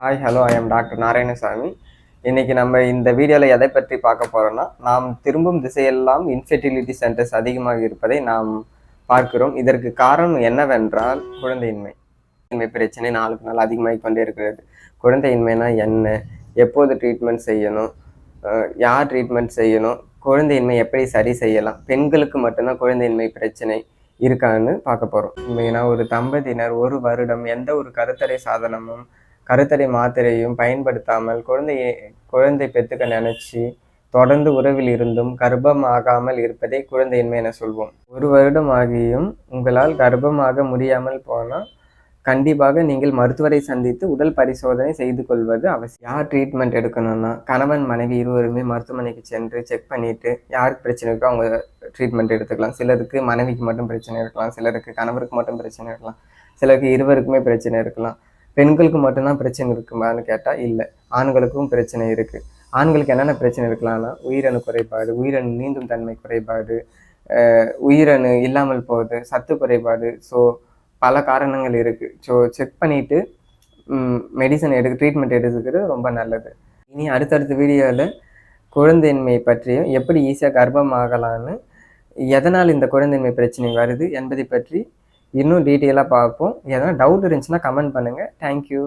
Hi hello I am doctor Narayanasamy. இன்னைக்கு நம்ம இந்த வீடியோவில் எதை பற்றி பார்க்க போகிறோம்னா, நாம் திரும்பும் திசையெல்லாம் இன்ஃபெர்டிலிட்டி சென்டர்ஸ் அதிகமாக இருப்பதை நாம் பார்க்கிறோம். இதற்கு காரணம் என்னவென்றால் குழந்தையின்மை. பிரச்சனை நாளுக்கு நாள் அதிகமாகி கொண்டே இருக்கிறது. குழந்தையின்மைனா என்ன, எப்போது ட்ரீட்மெண்ட் செய்யணும், யார் ட்ரீட்மெண்ட் செய்யணும், குழந்தையின்மை எப்படி சரி செய்யலாம், பெண்களுக்கு மட்டும்தான் குழந்தையின்மை பிரச்சனை இருக்கான்னு பார்க்க போகிறோம். மெயினாக ஒரு தம்பதியினர் 1 வருடம் எந்த ஒரு கருத்தடை சாதனமும் கருத்தடை மாத்திரையும் பயன்படுத்தாமல் குழந்தை பெற்றுக்க நினச்சி தொடர்ந்து உறவில் இருந்தும் கர்ப்பம் ஆகாமல் இருப்பதை குழந்தையின்மை என சொல்வோம். 1 வருடம் ஆகியும் உங்களால் கர்ப்பமாக முடியாமல் போனால் கண்டிப்பாக நீங்கள் மருத்துவரை சந்தித்து உடல் பரிசோதனை செய்து கொள்வது அவசியம். யார் ட்ரீட்மெண்ட் எடுக்கணும்னா, கணவன் மனைவி இருவருமே மருத்துவமனைக்கு சென்று செக் பண்ணிவிட்டு யாருக்கு பிரச்சனை இருக்கோ அவங்க ட்ரீட்மெண்ட் எடுத்துக்கலாம். சிலருக்கு மனைவிக்கு மட்டும் பிரச்சனை இருக்கலாம், சிலருக்கு கணவருக்கு மட்டும் பிரச்சனை இருக்கலாம், சிலருக்கு இருவருக்குமே பிரச்சனை இருக்கலாம். பெண்களுக்கு மட்டும்தான் பிரச்சனை இருக்குமான்னு கேட்டால் இல்லை, ஆண்களுக்கும் பிரச்சனை இருக்குது. ஆண்களுக்கு என்னென்ன பிரச்சனை இருக்கலாம்னா, உயிரணு குறைபாடு, உயிரணு நீந்தும் தன்மை குறைபாடு, உயிரணு இல்லாமல் போகுது, சத்து குறைபாடு. ஸோ பல காரணங்கள் இருக்குது. ஸோ செக் பண்ணிவிட்டு மெடிசன் ட்ரீட்மெண்ட் எடுத்துக்கிறது ரொம்ப நல்லது. இனி அடுத்தடுத்த வீடியோவில் குழந்தையின்மை பற்றியும் எப்படி ஈஸியாக கர்ப்பம் ஆகலான்னு, எதனால் இந்த குழந்தையின்மை பிரச்சனை வருது என்பதை பற்றி இன்னும் டீட்டெயிலாக பார்ப்போம். எதனா டவுட் இருந்துச்சுன்னா கமெண்ட் பண்ணுங்கள். தேங்க்யூ.